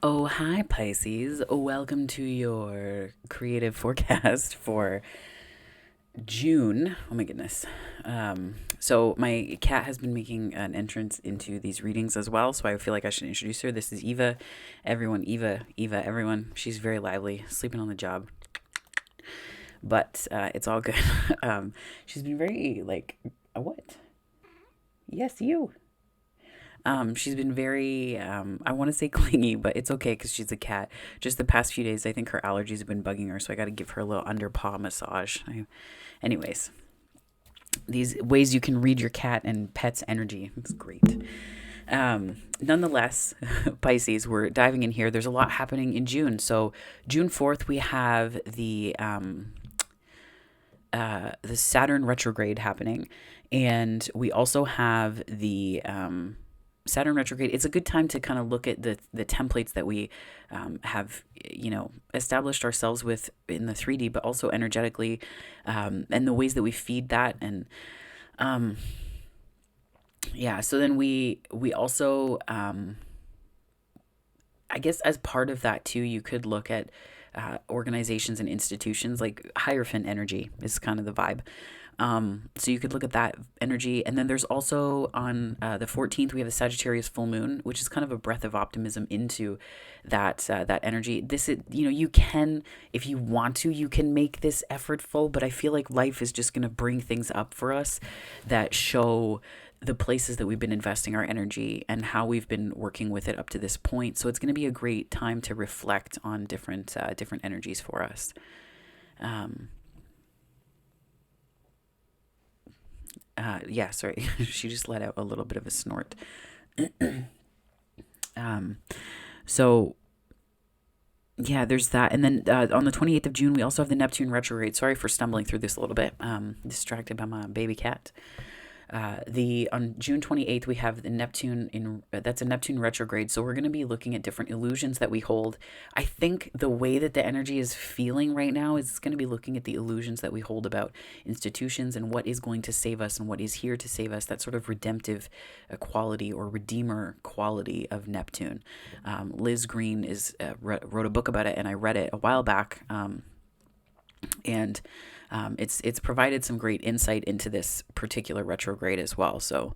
Oh, hi, Pisces. Welcome to your creative forecast for June. Oh, my goodness. So, my cat has been making an entrance into these readings as well. So, I feel like I should introduce her. This is Eva. Everyone, Eva, everyone. She's very lively, sleeping on the job. But it's all good. She's been very, like, what? Yes, you. She's been very, I want to say clingy, but it's okay because she's a cat. Just the past few days, I think her allergies have been bugging her, so I got to give her a little under paw massage. Anyways, these ways you can read your cat and pet's energy. It's great. Nonetheless, Pisces, we're diving in here. There's a lot happening in June. So, June 4th, we have the Saturn retrograde happening, and we also have the Saturn retrograde. It's a good time to kind of look at the templates that we have, established ourselves with in the 3D, but also energetically, and the ways that we feed that. And yeah, so then we also, I guess, as part of that too, you could look at organizations and institutions. Like Hierophant energy is kind of the vibe. So you could look at that energy. And then there's also on the 14th, we have a Sagittarius full moon, which is kind of a breath of optimism into that energy. This is, you can, if you want to, you can make this effortful, but I feel like life is just going to bring things up for us that show the places that we've been investing our energy and how we've been working with it up to this point. So it's going to be a great time to reflect on different energies for us. Um, yeah, sorry. She just let out a little bit of a snort. Um, so yeah, there's that. And then on the 28th of June, we also have the Neptune retrograde. Sorry for stumbling through this a little bit. Distracted by my baby cat. The On June 28th, we have the Neptune in that's a Neptune retrograde. So we're going to be looking at different illusions that we hold. I think the way that the energy is feeling right now is going to be looking at the illusions that we hold about institutions and what is going to save us and what is here to save us. That sort of redemptive quality or redeemer quality of Neptune. Liz Green wrote a book about it, and I read it a while back. And it's provided some great insight into this particular retrograde as well. So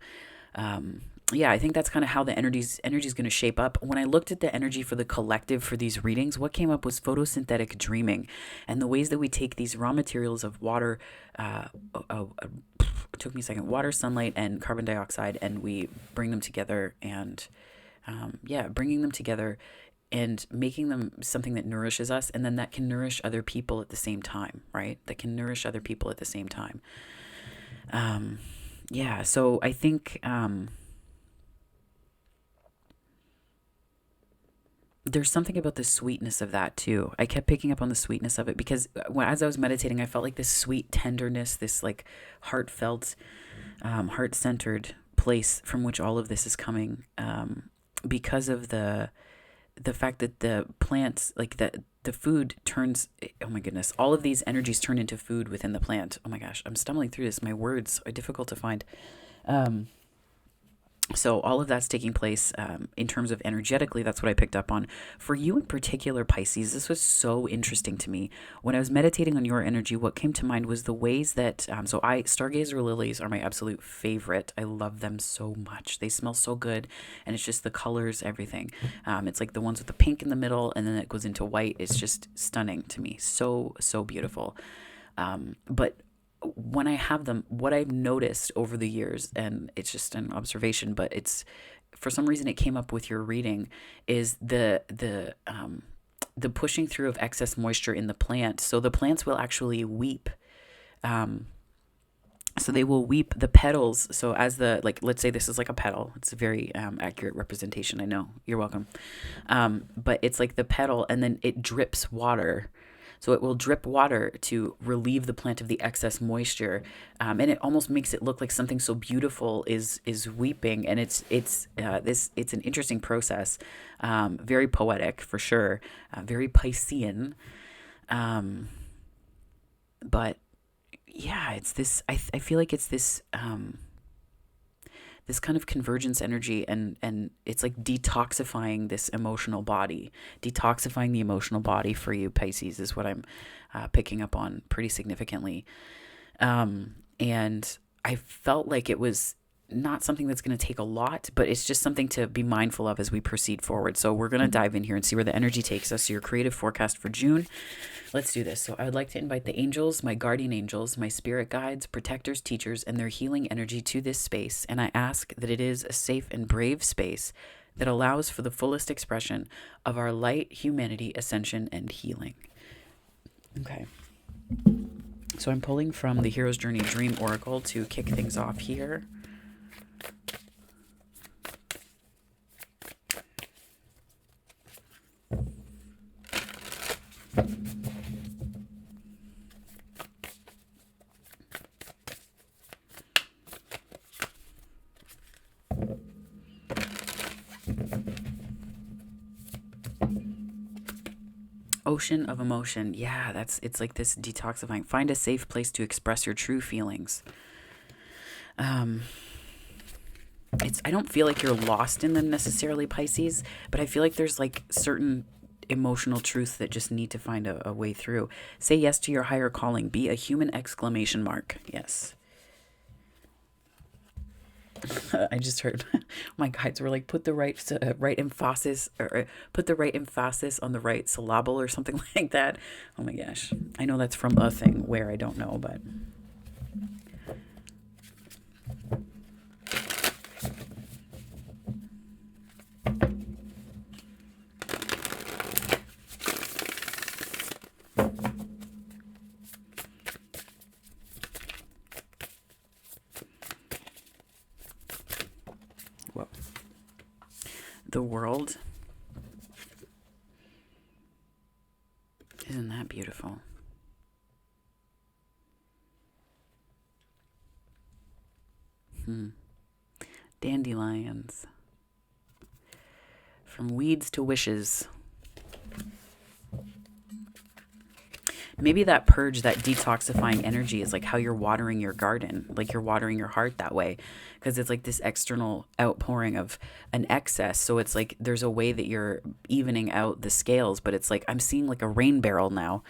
yeah, I think that's kind of how the energy is going to shape up. When I looked at the energy for the collective for these readings, what came up was photosynthetic dreaming, and the ways that we take these raw materials of water. It took me a second. Water, sunlight, and carbon dioxide, and we bring them together and bringing them together and making them something that nourishes us, and then that can nourish other people at the same time, right? That can nourish other people at the same time. Yeah, so I think there's something about the sweetness of that too. I kept picking up on the sweetness of it because as I was meditating, I felt like this sweet tenderness, this like heartfelt, heart-centered place from which all of this is coming, because of the fact that the plants, like the food turns, oh my goodness, all of these energies turn into food within the plant. Oh my gosh, I'm stumbling through this. My words are difficult to find. Um, so all of that's taking place, in terms of energetically. That's what I picked up on. For you in particular, Pisces, this was so interesting to me. When I was meditating on your energy, what came to mind was the ways that, stargazer lilies are my absolute favorite. I love them so much. They smell so good, and it's just the colors, everything. It's like the ones with the pink in the middle, and then it goes into white. It's just stunning to me. So, so beautiful. But when I have them, what I've noticed over the years, and it's just an observation, but it's for some reason it came up with your reading, is the pushing through of excess moisture in the plant. So the plants will actually weep. So they will weep the petals. So as let's say this is like a petal. It's a very accurate representation. I know. You're welcome. But it's like the petal, and then it drips water. So it will drip water to relieve the plant of the excess moisture, and it almost makes it look like something so beautiful is weeping. And it's an interesting process, very poetic for sure, very Piscean, but yeah, it's this. I feel like it's this this kind of convergence energy, and it's like detoxifying this emotional body, detoxifying the emotional body for you, Pisces, is what I'm picking up on pretty significantly. And I felt like it was not something that's going to take a lot, but it's just something to be mindful of as we proceed forward. So we're going to dive in here and see where the energy takes us. So your creative forecast for June. Let's do this. So I would like to invite the angels, my guardian angels, my spirit guides, protectors, teachers, and their healing energy to this space. And I ask that it is a safe and brave space that allows for the fullest expression of our light, humanity, ascension, and healing. Okay. So I'm pulling from the Hero's Journey Dream Oracle to kick things off here. Ocean of emotion. Yeah, it's like this detoxifying. Find a safe place to express your true feelings. I don't feel like you're lost in them necessarily, Pisces, but I feel like there's like certain emotional truths that just need to find a way through. Say yes to your higher calling. Be a human exclamation mark. Yes. I just heard my guides were like, put the right emphasis, or put the right emphasis on the right syllable or something like that. Oh my gosh. I know that's from a thing where I don't know, but whoa. The world. Isn't that beautiful? Dandelions. From weeds to wishes. Maybe that purge, that detoxifying energy is like how you're watering your garden, like you're watering your heart that way, because it's like this external outpouring of an excess. So it's like there's a way that you're evening out the scales, but it's like I'm seeing like a rain barrel now.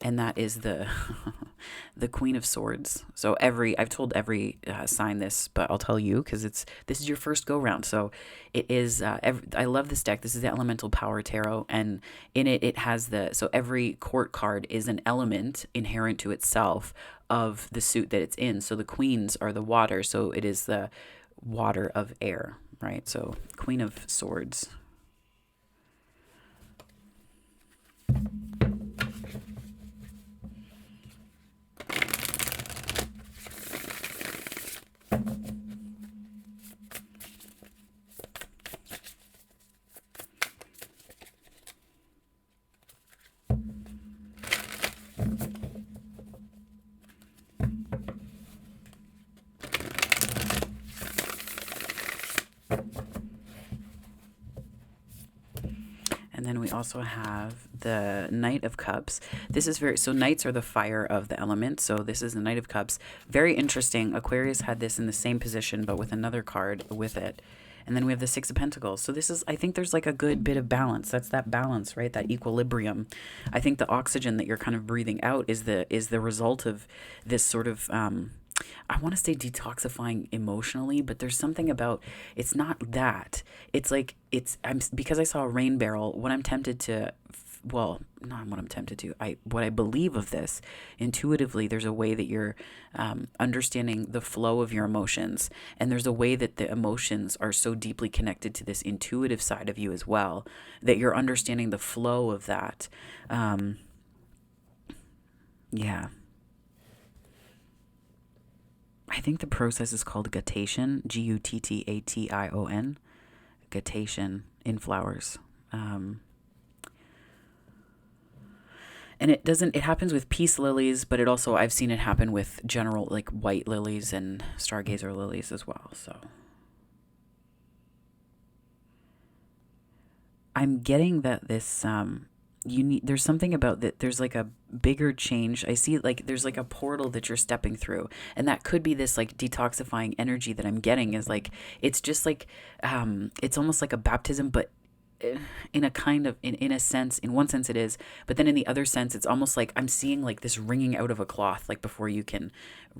And that is the the Queen of Swords. So I've told every sign this, but I'll tell you because this is your first go round. So it is. I love this deck. This is the Elemental Power Tarot, and in it has so every court card is an element inherent to itself of the suit that it's in. So the queens are the water. So it is the water of air, right? So Queen of Swords. And then we also have the Knight of Cups. This is so knights are the fire of the element. So this is the Knight of Cups. Very interesting. Aquarius had this in the same position, but with another card with it. And then we have the Six of Pentacles. So this is, I think there's like a good bit of balance. That's that balance, right? That equilibrium. I think the oxygen that you're kind of breathing out is the result of this sort of, I want to say detoxifying emotionally, but there's something about, it's not that. It's like, because I saw a rain barrel, what I'm tempted to, not what I'm tempted to, what I believe of this, intuitively, there's a way that you're understanding the flow of your emotions, and there's a way that the emotions are so deeply connected to this intuitive side of you as well, that you're understanding the flow of that. Yeah. I think the process is called guttation, Guttation, guttation in flowers. And it happens with peace lilies, but I've seen it happen with general, like white lilies and stargazer lilies as well. So I'm getting that this, there's something about that. There's like a bigger change. I see like there's like a portal that you're stepping through, and that could be this like detoxifying energy that I'm getting is like, it's just like, it's almost like a baptism, but in a kind of in a sense, in one sense it is, but then in the other sense it's almost like I'm seeing like this wringing out of a cloth, like before you can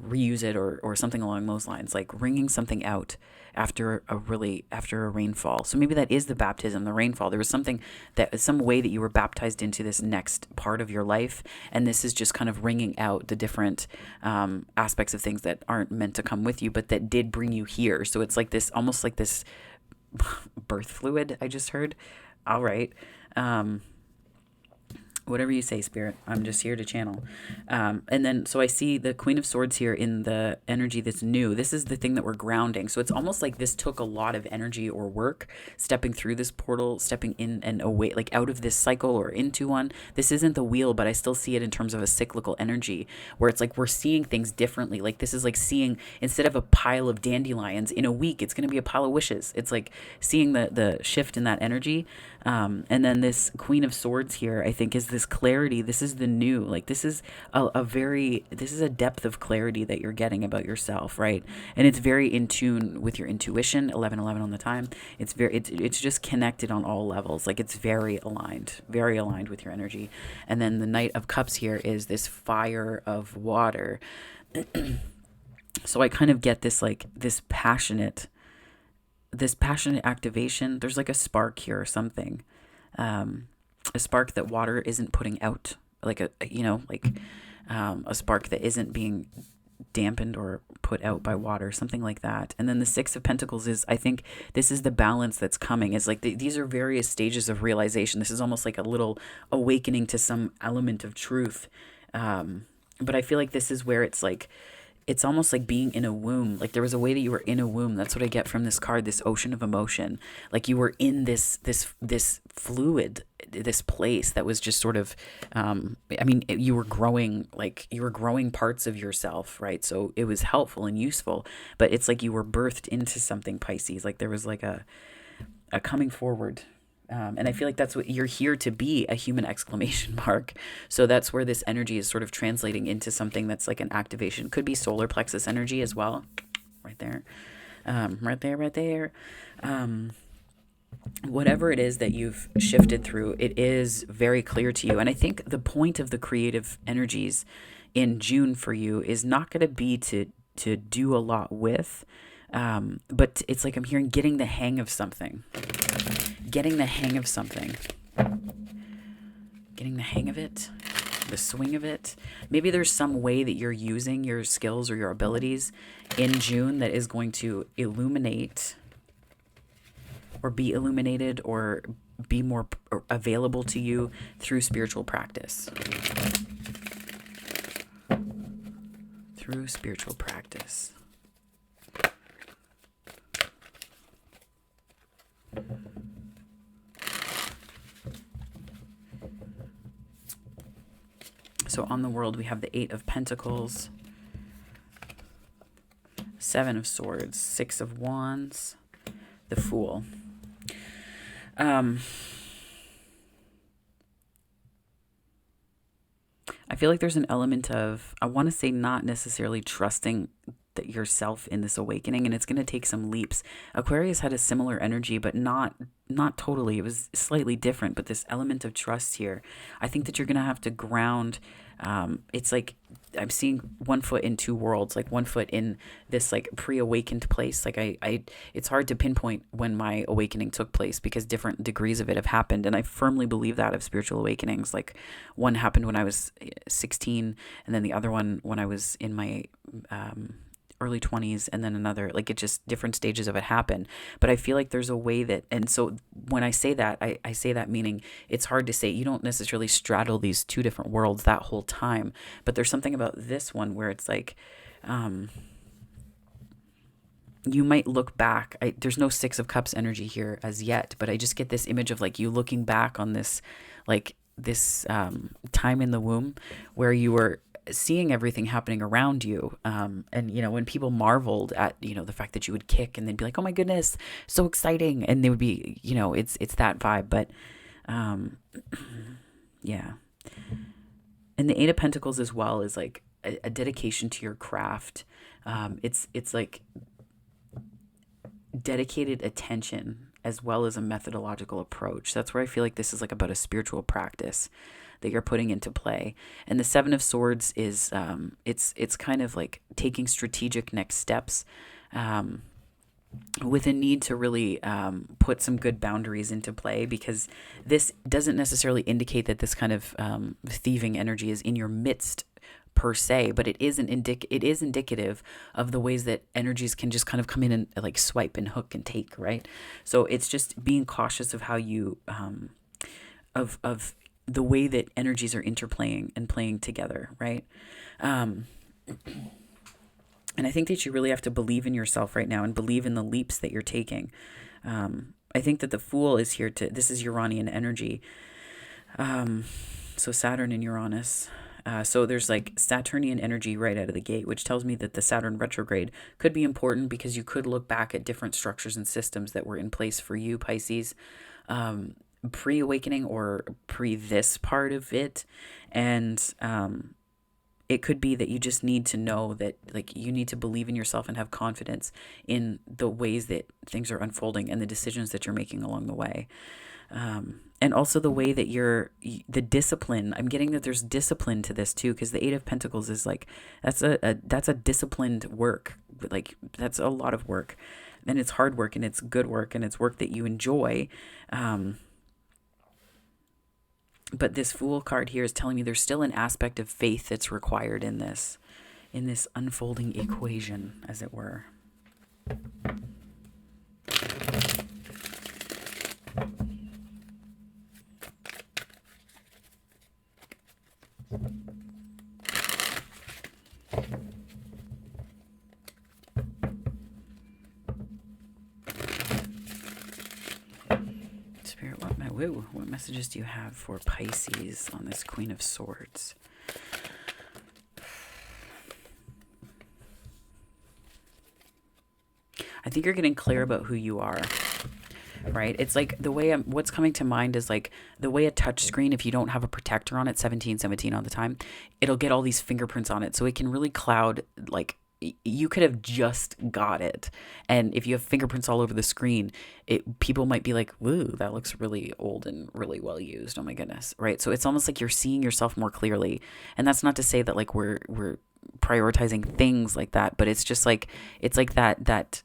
reuse it, or something along those lines, like wringing something out after a rainfall. So maybe that is the baptism, the rainfall. There was something, that some way that you were baptized into this next part of your life, and this is just kind of wringing out the different aspects of things that aren't meant to come with you, but that did bring you here. So it's like this, almost like this birth fluid, I just heard. All right. Whatever you say, Spirit. I'm just here to channel. And then, so I see the Queen of Swords here in the energy that's new. This is the thing that we're grounding. So it's almost like this took a lot of energy or work, stepping through this portal, stepping in and away, like out of this cycle or into one. This isn't the wheel, but I still see it in terms of a cyclical energy, where it's like we're seeing things differently. Like this is like seeing, instead of a pile of dandelions in a week, it's going to be a pile of wishes. It's like seeing the shift in that energy. And then this Queen of Swords here, I think, is this clarity. This is the new, like this is this is a depth of clarity that you're getting about yourself, right? And it's very in tune with your intuition. 11:11 on the time. It's just connected on all levels. Like it's very aligned with your energy. And then the Knight of Cups here is this fire of water. So I kind of get this, like this passionate activation. There's like a spark here or something, a spark that water isn't putting out, like a spark that isn't being dampened or put out by water, something like that. And then the Six of Pentacles is, I think this is the balance that's coming. It's like these are various stages of realization. This is almost like a little awakening to some element of truth. But I feel like this is where it's like, it's almost like being in a womb. Like there was a way that you were in a womb. That's what I get from this card, this ocean of emotion. Like you were in this fluid, this place that was just sort of, you were growing, like you were growing parts of yourself, right? So it was helpful and useful, but it's like you were birthed into something, Pisces. Like there was like a coming forward. And I feel like that's what you're here to be, a human exclamation mark. So that's where this energy is sort of translating into something that's like an activation. Could be solar plexus energy as well. Right there. Right there. Whatever it is that you've shifted through, it is very clear to you. And I think the point of the creative energies in June for you is not going to be to do a lot with, but it's like I'm hearing getting the hang of something. Getting the hang of something. Getting the hang of it. The swing of it. Maybe there's some way that you're using your skills or your abilities in June that is going to illuminate or be illuminated or be more available to you through spiritual practice. Through spiritual practice. So on the world, we have the Eight of Pentacles, Seven of Swords, Six of Wands, the Fool. I feel like there's an element of, I want to say, not necessarily trusting that yourself in this awakening, and it's going to take some leaps. Aquarius had a similar energy, but not totally. It was slightly different, but this element of trust here, I think that you're going to have to ground. It's like I'm seeing one foot in two worlds, like one foot in this like pre-awakened place. Like I it's hard to pinpoint when my awakening took place because different degrees of it have happened. And I firmly believe that of spiritual awakenings. Like one happened when I was 16, and then the other one when I was in my, early 20s, and then another, like it just different stages of it happen. But I feel like there's a way that, and so when I say that, I say that meaning it's hard to say, you don't necessarily straddle these two different worlds that whole time, but there's something about this one where it's like, you might look back. There's no Six of Cups energy here as yet, but I just get this image of like you looking back on this, like this time in the womb where you were seeing everything happening around you. And, you know, when people marveled at, you know, the fact that you would kick and they'd be like, oh my goodness, so exciting. And they would be, you know, it's that vibe. But Yeah. And the Eight of Pentacles as well is like a dedication to your craft. It's like dedicated attention as well as a methodological approach. That's where I feel like this is like about a spiritual practice that you're putting into play. And the Seven of Swords is it's kind of like taking strategic next steps. With a need to really put some good boundaries into play, because this doesn't necessarily indicate that this kind of thieving energy is in your midst per se, but it is it is indicative of the ways that energies can just kind of come in and like swipe and hook and take, right? So it's just being cautious of how you of the way that energies are interplaying and playing together, right? Um, and I think that you really have to believe in yourself right now and believe in the leaps that you're taking. I think that the Fool is here to, this is Uranian energy. So Saturn and Uranus. So there's like Saturnian energy right out of the gate, which tells me that the Saturn retrograde could be important because you could look back at different structures and systems that were in place for you, Pisces, pre-awakening or pre this part of it. And it could be that you just need to know that, like, you need to believe in yourself and have confidence in the ways that things are unfolding and the decisions that you're making along the way. And also the way that the discipline, I'm getting that there's discipline to this too, because the Eight of Pentacles is like, that's a disciplined work. Like, that's a lot of work, and it's hard work, and it's good work, and it's work that you enjoy. But this Fool card here is telling me there's still an aspect of faith that's required in this unfolding equation, as it were. Spirit, what messages do you have for Pisces on this Queen of Swords? I think you're getting clear about who you are, right? It's like the way what's coming to mind is like the way a touch screen, if you don't have a protector on it, 1717 all the time, it'll get all these fingerprints on it. So it can really cloud, like, you could have just got it. And if you have fingerprints all over the screen, people might be like, woo, that looks really old and really well used. Oh my goodness. Right. So it's almost like you're seeing yourself more clearly. And that's not to say that like we're prioritizing things like that, but it's just like, it's like that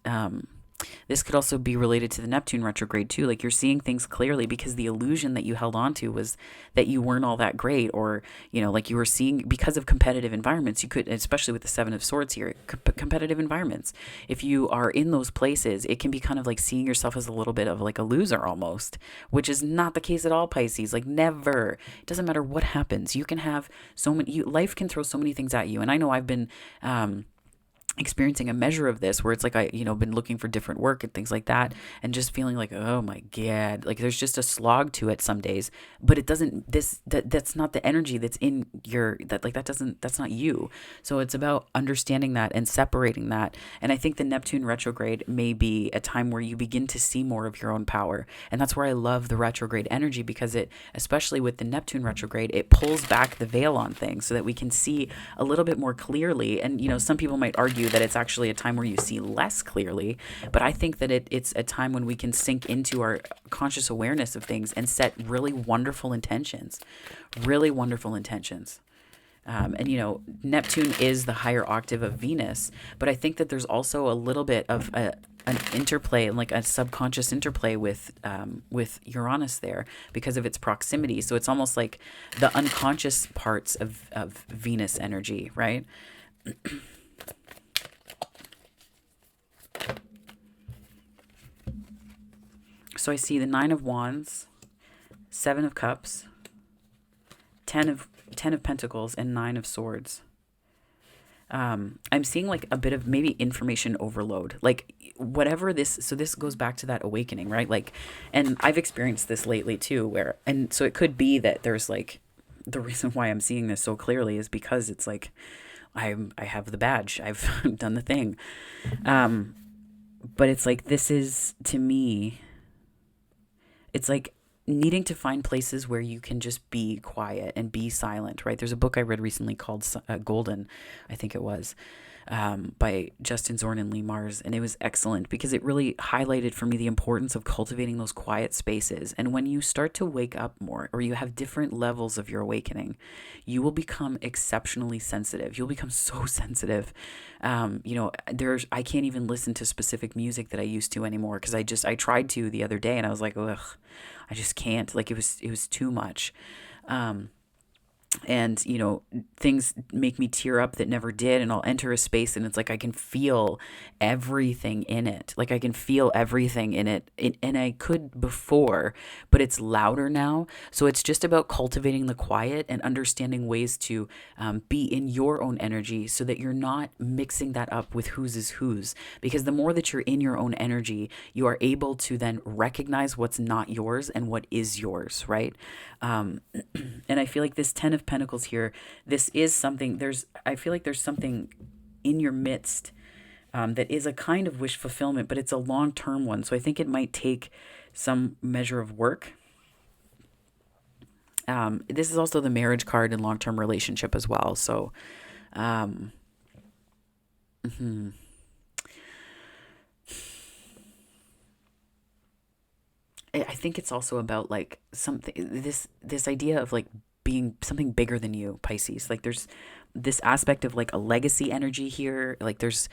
this could also be related to the Neptune retrograde too. Like, you're seeing things clearly because the illusion that you held on to was that you weren't all that great, or, you know, like you were seeing, because of competitive environments, you could, especially with the Seven of Swords here, competitive environments. If you are in those places, it can be kind of like seeing yourself as a little bit of like a loser almost, which is not the case at all, Pisces. Like, never. It doesn't matter what happens. You can have so many, life can throw so many things at you. And I know I've been, experiencing a measure of this where it's like been looking for different work and things like that, and just feeling like, oh my god, like there's just a slog to it some days, but it doesn't, that's not the energy that's in that's not you. So it's about understanding that and separating that. And I think the Neptune retrograde may be a time where you begin to see more of your own power, and that's where I love the retrograde energy, because it, especially with the Neptune retrograde, it pulls back the veil on things so that we can see a little bit more clearly. And some people might argue that it's actually a time where you see less clearly, but I think that it's a time when we can sink into our conscious awareness of things and set really wonderful intentions. And Neptune is the higher octave of Venus, but I think that there's also a little bit of an interplay, like a subconscious interplay with Uranus there, because of its proximity. So it's almost like the unconscious parts of Venus energy, right? So I see the Nine of Wands, Seven of Cups, Ten of Pentacles, and Nine of Swords. I'm seeing like a bit of maybe information overload, like whatever this. So this goes back to that awakening, right? Like, and I've experienced this lately too, and so it could be that there's like, the reason why I'm seeing this so clearly is because it's like, I have the badge, I've done the thing. But it's like, this is, to me, it's like needing to find places where you can just be quiet and be silent, right? There's a book I read recently called Golden, I think it was, by Justin Zorn and Lee Mars. And it was excellent because it really highlighted for me the importance of cultivating those quiet spaces. And when you start to wake up more, or you have different levels of your awakening, you will become exceptionally sensitive. You'll become so sensitive. I can't even listen to specific music that I used to anymore because I tried to the other day and I was like, ugh, I just can't. Like it was too much. And things make me tear up that never did, and I'll enter a space and it's like I can feel everything in it, like I can feel everything in it, and I could before, but it's louder now. So it's just about cultivating the quiet and understanding ways to be in your own energy so that you're not mixing that up with whose is whose, because the more that you're in your own energy, you are able to then recognize what's not yours and what is yours, right? And I feel like this 10 of Pentacles here, this is something, I feel like there's something in your midst that is a kind of wish fulfillment, but it's a long-term one. So I think it might take some measure of work. This is also the marriage card and long-term relationship as well. So, I think it's also about like something, this idea of like being something bigger than you, Pisces. Like there's this aspect of like a legacy energy here. Like there's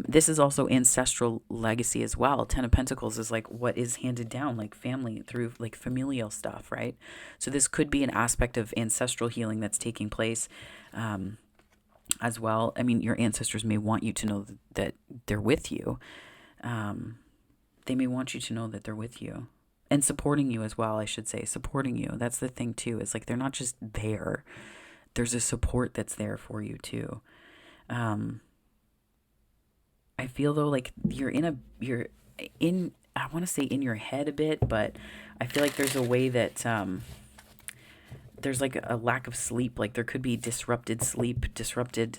this is also ancestral legacy as well. 10 of Pentacles is like what is handed down, like family through like familial stuff, right? So this could be an aspect of ancestral healing that's taking place as well. I mean, your ancestors may want you to know that they're with you. They may want you to know that they're with you. And supporting you as well, I should say. Supporting you. That's the thing too. Is like they're not just there. There's a support that's there for you too. I feel though like you're in I want to say in your head a bit, but I feel like there's a way that there's like a lack of sleep. Like there could be disrupted sleep, disrupted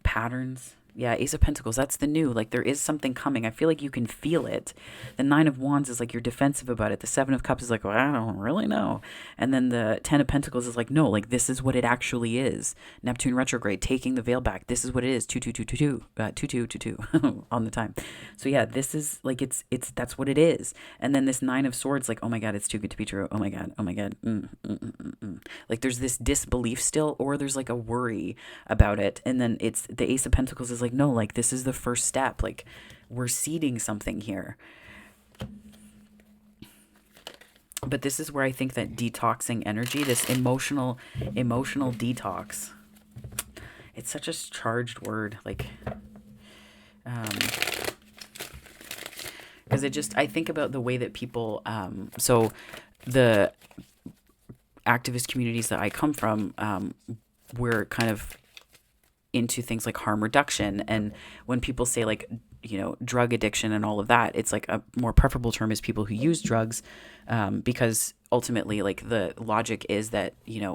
patterns. Yeah, Ace of Pentacles, that's the new. Like, there is something coming. I feel like you can feel it. The Nine of Wands is like you're defensive about it. The Seven of Cups is like, well, I don't really know. And then the 10 of Pentacles is like, no, like, this is what it actually is. Neptune retrograde, taking the veil back. This is what it is. 2 on the time. So, yeah, this is like, that's what it is. And then this Nine of Swords, like, oh my God, it's too good to be true. Oh my God. Like, there's this disbelief still, or there's like a worry about it. And then it's the Ace of Pentacles is like, no, like this is the first step. Like we're seeding something here. But this is where I think that detoxing energy, this emotional detox, it's such a charged word. Like, because I think about the way that people, so the activist communities that I come from, we're kind of into things like harm reduction. And when people say like, drug addiction and all of that, it's like a more preferable term is people who use drugs, because ultimately like the logic is that,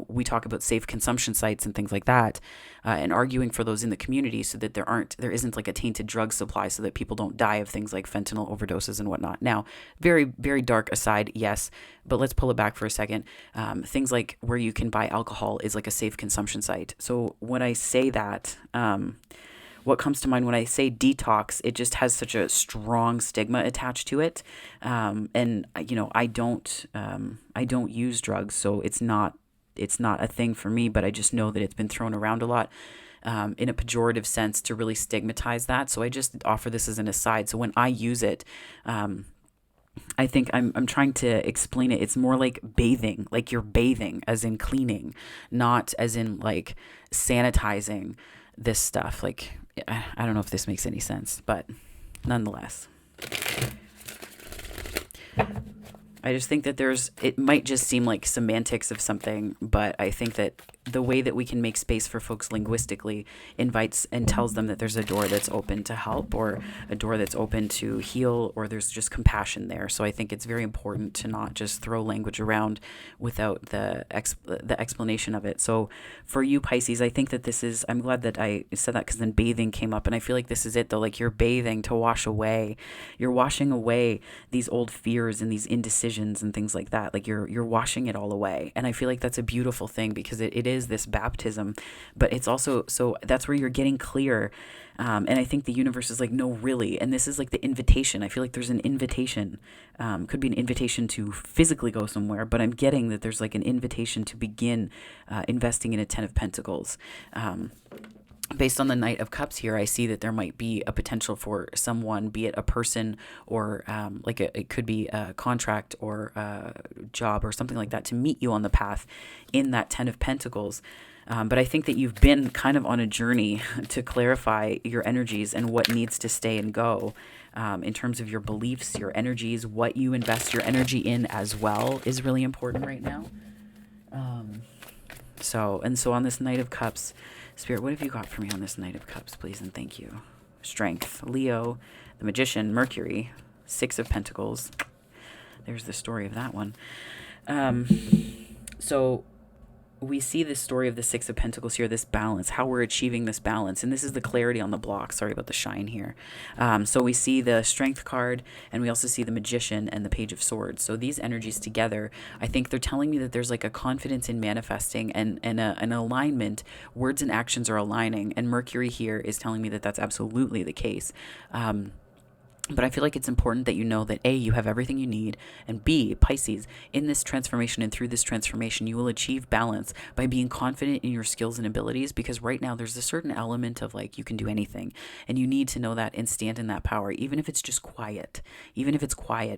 we talk about safe consumption sites and things like that, and arguing for those in the community so that there isn't like a tainted drug supply so that people don't die of things like fentanyl overdoses and whatnot. Now, very, very dark aside, yes, but let's pull it back for a second. Things like where you can buy alcohol is like a safe consumption site. So when I say that, what comes to mind when I say detox, it just has such a strong stigma attached to it. And I don't use drugs, so it's not a thing for me, but I just know that it's been thrown around a lot, in a pejorative sense to really stigmatize that. So I just offer this as an aside. So when I use it, I think I'm trying to explain it. It's more like bathing, like you're bathing as in cleaning, not as in like sanitizing this stuff. Like, I don't know if this makes any sense, but nonetheless, I just think that it might just seem like semantics of something, but I think that the way that we can make space for folks linguistically invites and tells them that there's a door that's open to help, or a door that's open to heal, or there's just compassion there. So I think it's very important to not just throw language around without the explanation of it. So for you, Pisces, I think that this is, I'm glad that I said that, because then bathing came up, and I feel like this is it though. Like, you're bathing to wash away, you're washing away these old fears and these indecisions and things like that. Like, you're washing it all away. And I feel like that's a beautiful thing, because it is this baptism, but it's also, so that's where you're getting clear. And I think the universe is like, no, really. And this is like the invitation. I feel like there's an invitation, could be an invitation to physically go somewhere, but I'm getting that there's like an invitation to begin investing in a 10 of Pentacles. Based on the Knight of Cups here, I see that there might be a potential for someone, be it a person or it could be a contract or a job or something like that, to meet you on the path in that 10 of Pentacles. But I think that you've been kind of on a journey to clarify your energies and what needs to stay and go, in terms of your beliefs, your energies, what you invest your energy in as well is really important right now. So on this Knight of Cups, Spirit, what have you got for me on this Knight of Cups, please, and thank you? Strength, Leo, the Magician, Mercury, 6 of Pentacles. There's the story of that one. So we see this story of the 6 of Pentacles here, this balance, how we're achieving this balance. And this is the clarity on the block. Sorry about the shine here. So we see the Strength card, and we also see the Magician and the Page of Swords. So these energies together, I think they're telling me that there's like a confidence in manifesting and an alignment. Words and actions are aligning. And Mercury here is telling me that that's absolutely the case. But I feel like it's important that you know that A, you have everything you need, and B, Pisces, in this transformation and through this transformation, you will achieve balance by being confident in your skills and abilities, because right now there's a certain element of like, you can do anything, and you need to know that and stand in that power, even if it's just quiet,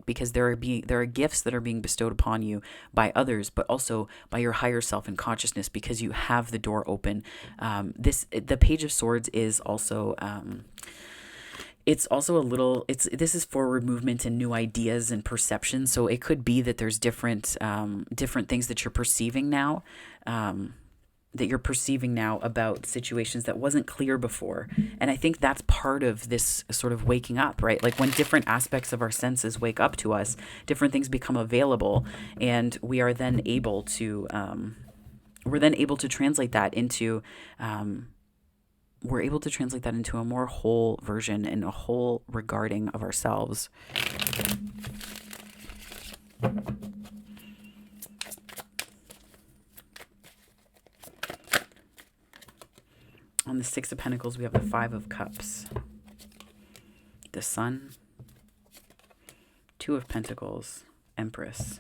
because there are gifts that are being bestowed upon you by others, but also by your higher self and consciousness, because you have the door open. The Page of Swords is also, it's also this is forward movement and new ideas and perception. So it could be that there's different things that you're perceiving now, about situations that wasn't clear before. And I think that's part of this sort of waking up, right? Like, when different aspects of our senses wake up to us, different things become available, and we are then able to, translate that into, a more whole version and a whole regarding of ourselves. On the 6 of Pentacles, we have the 5 of Cups, the Sun, 2 of Pentacles, Empress,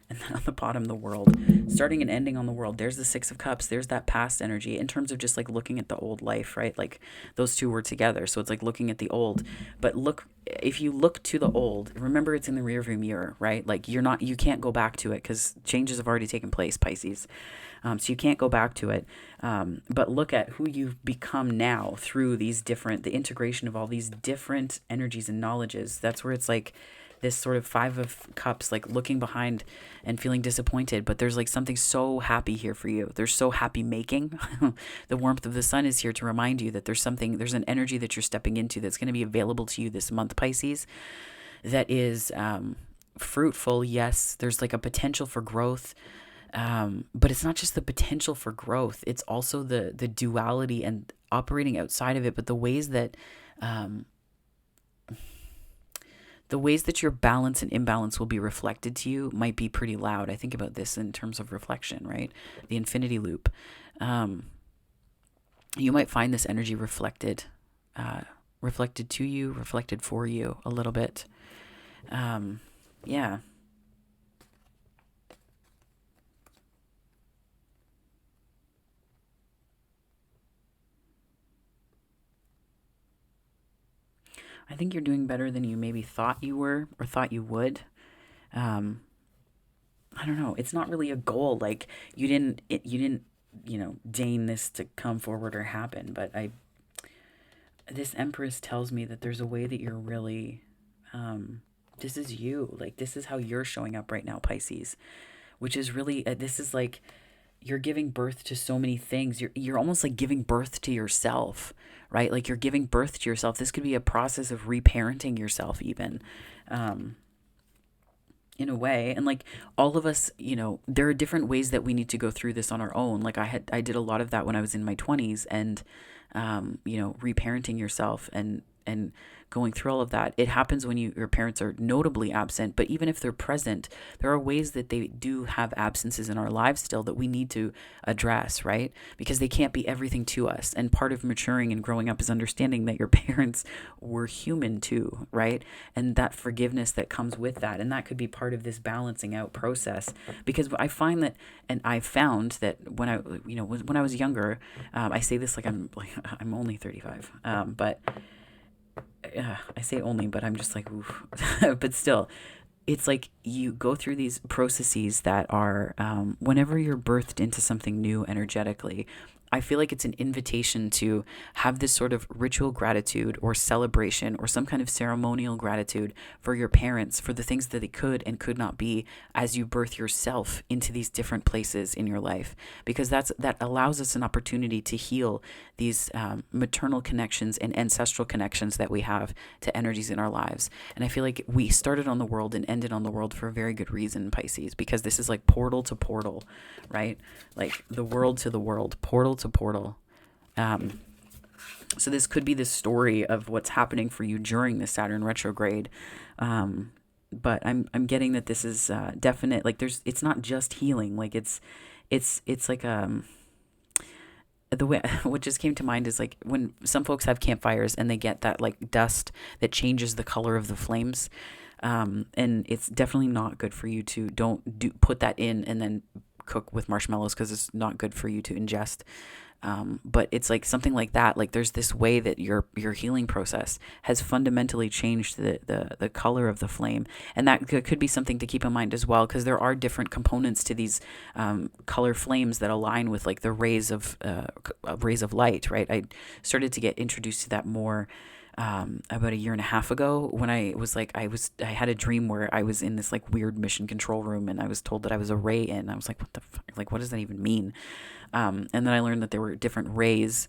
and then on the bottom, the World. Starting and ending on the World. There's the 6 of Cups. There's that past energy in terms of just like looking at the old life, right? Like, those two were together. So it's like looking at the old. But if you look to the old, remember it's in the rearview mirror, right? Like, you can't go back to it, because changes have already taken place, Pisces. So you can't go back to it. But look at who you've become now through the integration of all these different energies and knowledges. That's where it's like this sort of 5 of Cups, like looking behind and feeling disappointed, but there's like something so happy here for you. There's so happy making. The warmth of the sun is here to remind you that there's an energy that you're stepping into that's going to be available to you this month, Pisces, that is fruitful. Yes, there's like a potential for growth. But it's not just the potential for growth. It's also the duality and operating outside of it, but the ways that your balance and imbalance will be reflected to you might be pretty loud. I think about this in terms of reflection, right? The infinity loop. You might find this energy reflected to you, reflected for you a little bit. Yeah. I think you're doing better than you maybe thought you were or thought you would. I don't know. It's not really a goal. Like, you didn't, deign this to come forward or happen. But this Empress tells me that there's a way that you're really, this is you. Like, this is how you're showing up right now, Pisces, which is really, this is like, you're giving birth to so many things. You're almost like giving birth to yourself, right? Like you're giving birth to yourself. This could be a process of reparenting yourself even. In a way. And like all of us, there are different ways that we need to go through this on our own. Like I did a lot of that when I was in my 20s, and reparenting yourself and going through all of that. It happens when your parents are notably absent, but even if they're present, there are ways that they do have absences in our lives still that we need to address, right? Because they can't be everything to us. And part of maturing and growing up is understanding that your parents were human too, right? And that forgiveness that comes with that. And that could be part of this balancing out process. Because I find that, and I found that when I was younger, I say this I'm only 35, but I say only, but I'm just like, oof. But still, it's like you go through these processes that are, whenever you're birthed into something new energetically, I feel like it's an invitation to have this sort of ritual gratitude or celebration or some kind of ceremonial gratitude for your parents, for the things that they could and could not be as you birth yourself into these different places in your life. Because that allows us an opportunity to heal these maternal connections and ancestral connections that we have to energies in our lives. And I feel like we started on the world and ended on the world for a very good reason, Pisces, because this is like portal to portal, right? Like the world to the world, portal to portal. So this could be the story of what's happening for you during the Saturn retrograde. But I'm getting that this is definite. Like it's not just healing. Like it's like the way what just came to mind is like when some folks have campfires and they get that like dust that changes the color of the flames. And it's definitely not good for you to put that in and then cook with marshmallows, because it's not good for you to ingest. But it's like something like that. Like there's this way that your healing process has fundamentally changed the color of the flame. And that could be something to keep in mind as well, because there are different components to these color flames that align with like the rays of light, right? I started to get introduced to that more about a year and a half ago, when I had a dream where I was in this like weird mission control room, and I was told that I was a ray in. I was like, what the fuck? Like, what does that even mean? And then I learned that there were different rays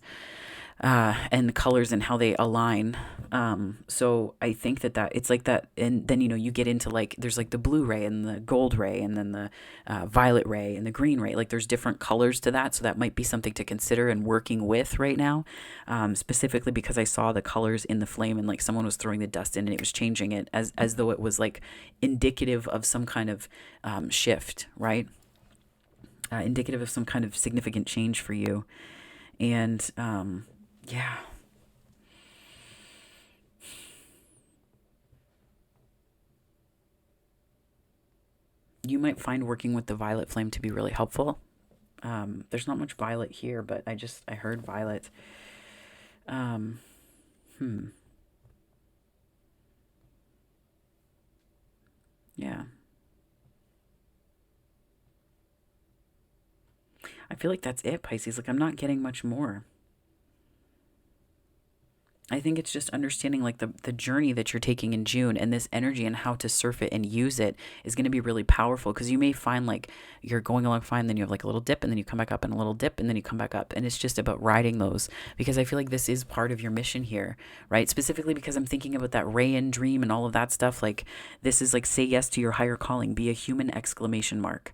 and colors and how they align. So I think that it's like that. And then, you get into like, there's like the blue ray and the gold ray, and then the violet ray and the green ray. Like there's different colors to that. So that might be something to consider and working with right now. Specifically because I saw the colors in the flame, and like someone was throwing the dust in and it was changing it as though it was like indicative of some kind of shift, right? Indicative of some kind of significant change for you. And yeah. You might find working with the violet flame to be really helpful. There's not much violet here, but I heard violet. Yeah. I feel like that's it, Pisces. Like I'm not getting much more. I think it's just understanding like the journey that you're taking in June, and this energy and how to surf it and use it is going to be really powerful, because you may find like you're going along fine, then you have like a little dip, and then you come back up, and a little dip, and then you come back up. And it's just about riding those, because I feel like this is part of your mission here, right? Specifically because I'm thinking about that Rayan dream and all of that stuff. Like this is like, say yes to your higher calling, be a human exclamation mark.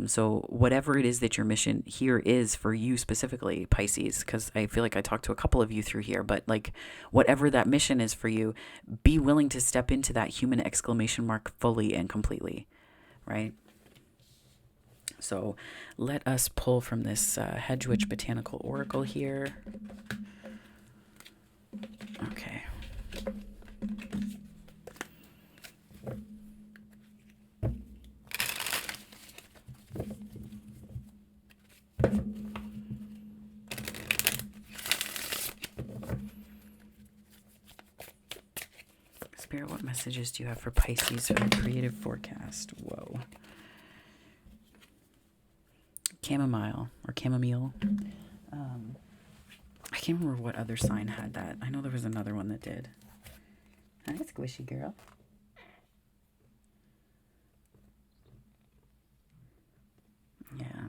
So whatever it is that your mission here is for you specifically, Pisces, because I feel like I talked to a couple of you through here, but like whatever that mission is for you, be willing to step into that human exclamation mark fully and completely, right? So let us pull from this Hedge Witch Botanical Oracle here. Okay. Spirit, what messages do you have for Pisces for the creative forecast? Whoa. Chamomile or chamomile. I can't remember what other sign had that. I know there was another one that did. Hi, squishy girl. Yeah.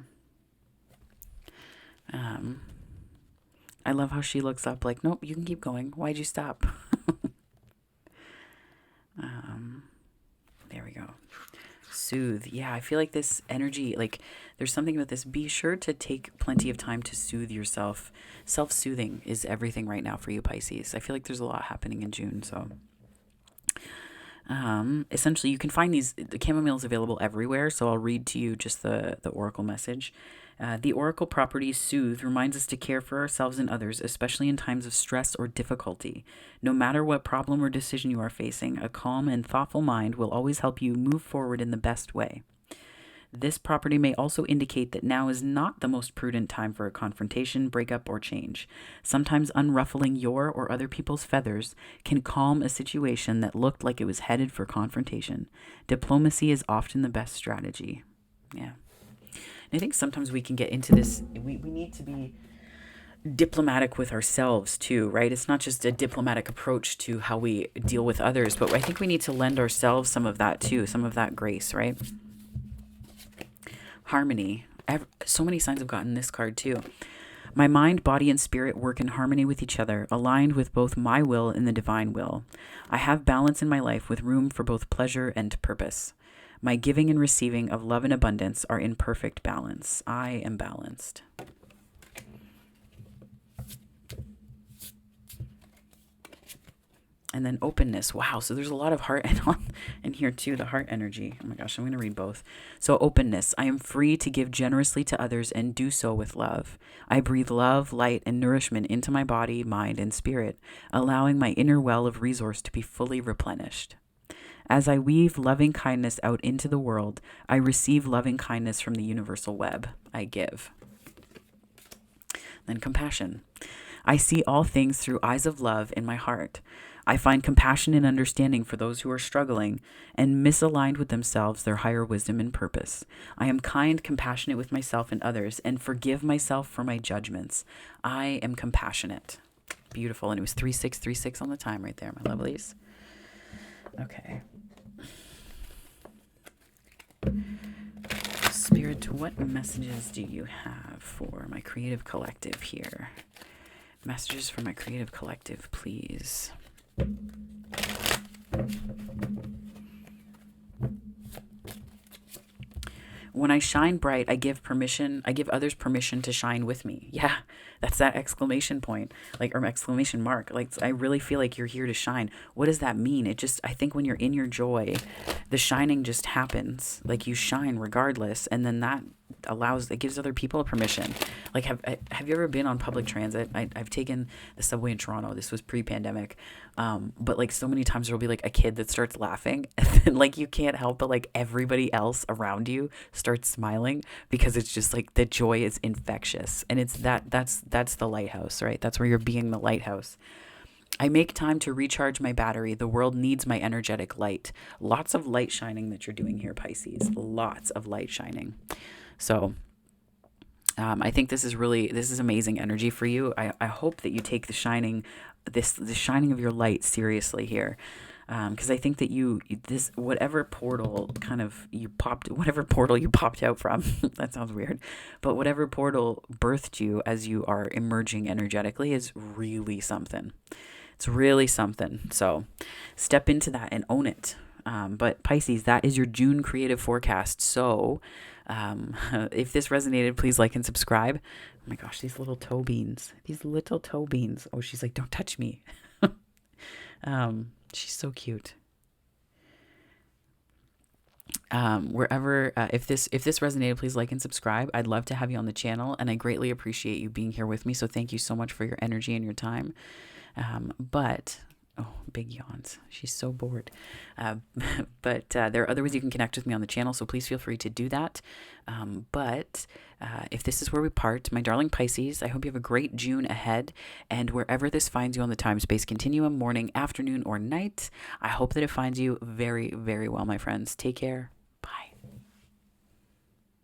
I love how she looks up like, nope, you can keep going. Why'd you stop? There we go. Soothe. Yeah, I feel like this energy, like there's something about this. Be sure to take plenty of time to soothe yourself. Self-soothing is everything right now for you, Pisces. I feel like there's a lot happening in June, so essentially you can find the chamomile is available everywhere, so I'll read to you just the oracle message. The oracle property soothe reminds us to care for ourselves and others, especially in times of stress or difficulty. No matter what problem or decision you are facing, a calm and thoughtful mind will always help you move forward in the best way. This property may also indicate that now is not the most prudent time for a confrontation, breakup, or change. Sometimes unruffling your or other people's feathers can calm a situation that looked like it was headed for confrontation. Diplomacy is often the best strategy. Yeah. And I think sometimes we can get into this, we need to be diplomatic with ourselves too, right? It's not just a diplomatic approach to how we deal with others, but I think we need to lend ourselves some of that too, some of that grace, right? Harmony. So many signs have gotten this card too. My mind, body, and spirit work in harmony with each other, aligned with both my will and the divine will. I have balance in my life with room for both pleasure and purpose. My giving and receiving of love and abundance are in perfect balance. I am balanced. And then openness. Wow. So there's a lot of heart in here too, the heart energy. Oh my gosh, I'm going to read both. So openness. I am free to give generously to others and do so with love. I breathe love, light, and nourishment into my body, mind, and spirit, allowing my inner well of resource to be fully replenished. As I weave loving kindness out into the world, I receive loving kindness from the universal web. I give. Then compassion. I see all things through eyes of love in my heart. I find compassion and understanding for those who are struggling and misaligned with themselves, their higher wisdom and purpose. I am kind, compassionate with myself and others, and forgive myself for my judgments. I am compassionate. Beautiful. And it was 3636 on the time right there, my lovelies. Okay. Spirit, what messages do you have for my creative collective here? Messages for my creative collective, please. When I shine bright, I give others permission to shine with me. Yeah, that's that exclamation point, or exclamation mark. I really feel like you're here to shine. What does that mean? I think when you're in your joy, the shining just happens. Like you shine regardless. And then that gives other people permission. Have you ever been on public transit? I've taken the subway in Toronto. This was pre-pandemic. But so many times there'll be a kid that starts laughing and then you can't help but everybody else around you starts smiling because it's just the joy is infectious. And it's that's the lighthouse, right? That's where you're being the lighthouse. I make time to recharge my battery. The world needs my energetic light. Lots of light shining that you're doing here, Pisces. Lots of light shining. So I think this is amazing energy for you. I hope that you take the shining of your light seriously here. Because I think that whatever portal you popped out from, that sounds weird, but whatever portal birthed you as you are emerging energetically is really something. It's really something. So step into that and own it. But Pisces, that is your June creative forecast. So if this resonated, please like and subscribe. Oh my gosh, these little toe beans. Oh, she's like, don't touch me. She's so cute. If this resonated, please like and subscribe. I'd love to have you on the channel, and I greatly appreciate you being here with me. So thank you so much for your energy and your time. Oh, big yawns. She's so bored. But there are other ways you can connect with me on the channel, so please feel free to do that. If this is where we part, my darling Pisces, I hope you have a great June ahead. And wherever this finds you on the time-space continuum, morning, afternoon, or night, I hope that it finds you very, very well, my friends. Take care.